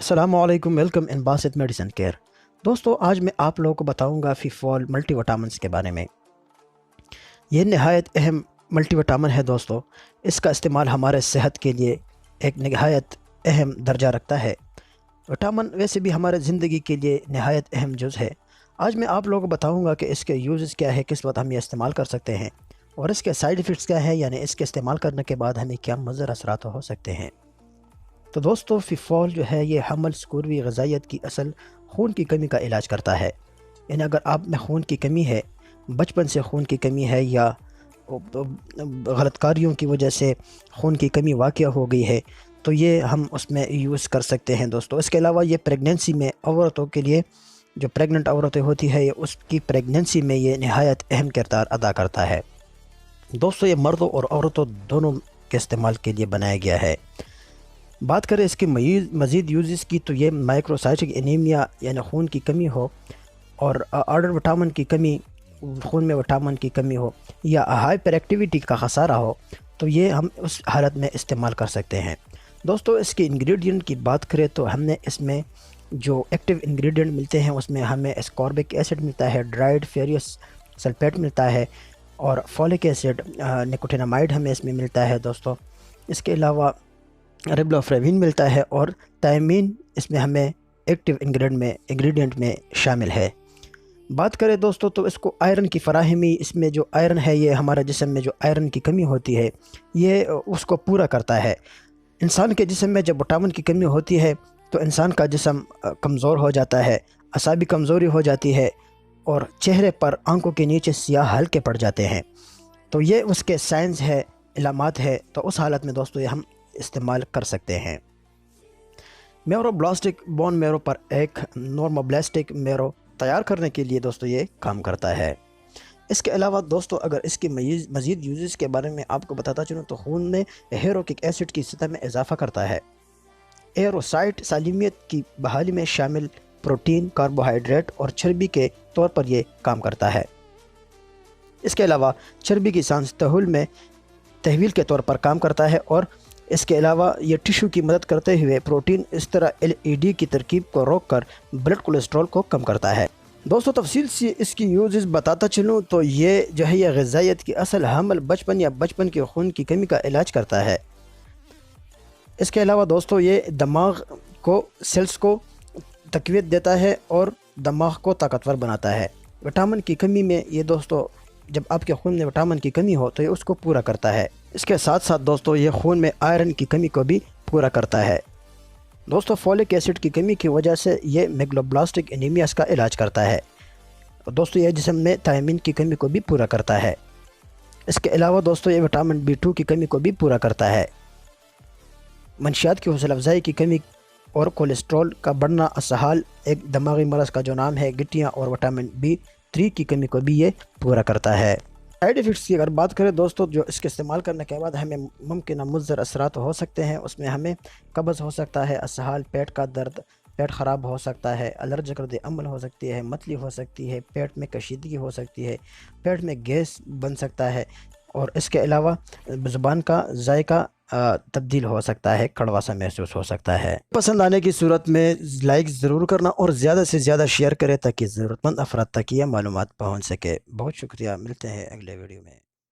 السلام علیکم، welcome in Basit medicine care. دوستو آج میں آپ لوگوں کو بتاؤں گا فیفول ملٹی وٹامنس کے بارے میں۔ یہ نہایت اہم ملٹی وٹامن ہے دوستو۔ اس کا استعمال ہمارے صحت کے لیے ایک نہایت اہم درجہ رکھتا ہے۔ وٹامن ویسے بھی ہمارے زندگی کے لیے نہایت اہم جز ہے۔ آج میں آپ لوگوں کو بتاؤں گا کہ اس کے یوزز کیا ہے، کس وقت ہم یہ استعمال کر سکتے ہیں، اور اس کے سائیڈ ایفیکٹس کیا ہے، یعنی اس کے استعمال کرنے کے بعد ہمیں کیا مضر اثرات ہو سکتے ہیں۔ تو دوستو فیفول جو ہے یہ حمل سکروی غذائیت کی اصل خون کی کمی کا علاج کرتا ہے۔ یعنی اگر آپ میں خون کی کمی ہے، بچپن سے خون کی کمی ہے، یا غلط کاریوں کی وجہ سے خون کی کمی واقع ہو گئی ہے، تو یہ ہم اس میں یوز کر سکتے ہیں دوستو۔ اس کے علاوہ یہ پریگننسی میں عورتوں کے لیے، جو پریگننٹ عورتیں ہوتی ہے، اس کی پریگننسی میں یہ نہایت اہم کردار ادا کرتا ہے دوستو۔ یہ مردوں اور عورتوں دونوں کے استعمال کے لیے بنایا گیا ہے۔ بات کریں اس کے مزید یوزز کی، تو یہ مائکروسائٹک انیمیا یعنی خون کی کمی ہو، اور آرڈر وٹامن کی کمی، خون میں وٹامن کی کمی ہو، یا ہائپر ایکٹیویٹی کا خسارہ ہو، تو یہ ہم اس حالت میں استعمال کر سکتے ہیں دوستو۔ اس کے انگریڈینٹ کی بات کریں تو ہم نے اس میں جو ایکٹیو انگریڈینٹ ملتے ہیں، اس میں ہمیں اسکاربک ایسڈ ملتا ہے، ڈرائیڈ فیریس سلفیٹ ملتا ہے، اور فولک ایسڈ نکوٹینامائڈ ہمیں اس میں ملتا ہے دوستو۔ اس کے علاوہ ریبلوفریوین ملتا ہے، اور تائمین اس میں ہمیں ایکٹیو انگریڈینٹ میں شامل ہے۔ بات کریں دوستو تو اس کو آئرن کی فراہمی، اس میں جو آئرن ہے، یہ ہمارے جسم میں جو آئرن کی کمی ہوتی ہے، یہ اس کو پورا کرتا ہے۔ انسان کے جسم میں جب وٹامن کی کمی ہوتی ہے تو انسان کا جسم کمزور ہو جاتا ہے، اعصابی کمزوری ہو جاتی ہے، اور چہرے پر آنکھوں کے نیچے سیاہ حلقے پڑ جاتے ہیں۔ تو یہ اس کے سائنس ہے، علامات ہے۔ تو اس حالت میں دوستو یہ ہم استعمال کر سکتے ہیں۔ میورو-بلاسٹک بون میرو پر ایک نورموبلاسٹک میرو تیار کرنے کے لیے دوستو یہ کام کرتا ہے۔ اس کے علاوہ دوستو اگر اس کی مزید یوزز کے بارے میں آپ کو بتاتا چلوں تو خون میں ہیروکک ایسڈ کی سطح میں اضافہ کرتا ہے، ایروسائٹ سالمیت کی بحالی میں شامل پروٹین، کاربوہائیڈریٹ اور چربی کے طور پر یہ کام کرتا ہے۔ اس کے علاوہ چربی کی سانس تحویل کے طور پر کام کرتا ہے، اور اس کے علاوہ یہ ٹشو کی مدد کرتے ہوئے پروٹین اس طرح LED کی ترکیب کو روک کر بلڈ کولیسٹرول کو کم کرتا ہے دوستو۔ تفصیل سے اس کی یوزز بتاتا چلوں تو یہ جو ہے یہ غذائیت کی اصل حمل بچپن کے خون کی کمی کا علاج کرتا ہے۔ اس کے علاوہ دوستو یہ دماغ کو سیلز کو تقویت دیتا ہے اور دماغ کو طاقتور بناتا ہے۔ وٹامن کی کمی میں یہ دوستو، جب آپ کے خون میں وٹامن کی کمی ہو تو یہ اس کو پورا کرتا ہے۔ اس کے ساتھ ساتھ دوستو یہ خون میں آئرن کی کمی کو بھی پورا کرتا ہے دوستو۔ فولک ایسڈ کی کمی کی وجہ سے یہ میگلوبلاسٹک انیمیاز کا علاج کرتا ہے دوستو۔ یہ جسم میں تائمین کی کمی کو بھی پورا کرتا ہے۔ اس کے علاوہ دوستو یہ وٹامن B2 کی کمی کو بھی پورا کرتا ہے۔ منشیات کی حوصلہ افزائی کی کمی اور کولیسٹرول کا بڑھنا، اسہال ایک دماغی مرض کا جو نام ہے، گٹیاں اور وٹامن B3 کی کمی کو بھی یہ پورا کرتا ہے۔ سائیڈ ایفیکٹس کی اگر بات کریں دوستو، جو اس کے استعمال کرنے کے بعد ہمیں ممکنہ مضر اثرات ہو سکتے ہیں، اس میں ہمیں قبض ہو سکتا ہے، اسہال، پیٹ کا درد، پیٹ خراب ہو سکتا ہے، الرجک رد عمل ہو سکتی ہے، متلی ہو سکتی ہے، پیٹ میں کشیدگی ہو سکتی ہے، پیٹ میں گیس بن سکتا ہے، اور اس کے علاوہ زبان کا ذائقہ تبدیل ہو سکتا ہے، کڑوا سا محسوس ہو سکتا ہے۔ پسند آنے کی صورت میں لائک ضرور کرنا اور زیادہ سے زیادہ شیئر کریں تاکہ ضرورت مند افراد تک یہ معلومات پہنچ سکے۔ بہت شکریہ، ملتے ہیں اگلے ویڈیو میں۔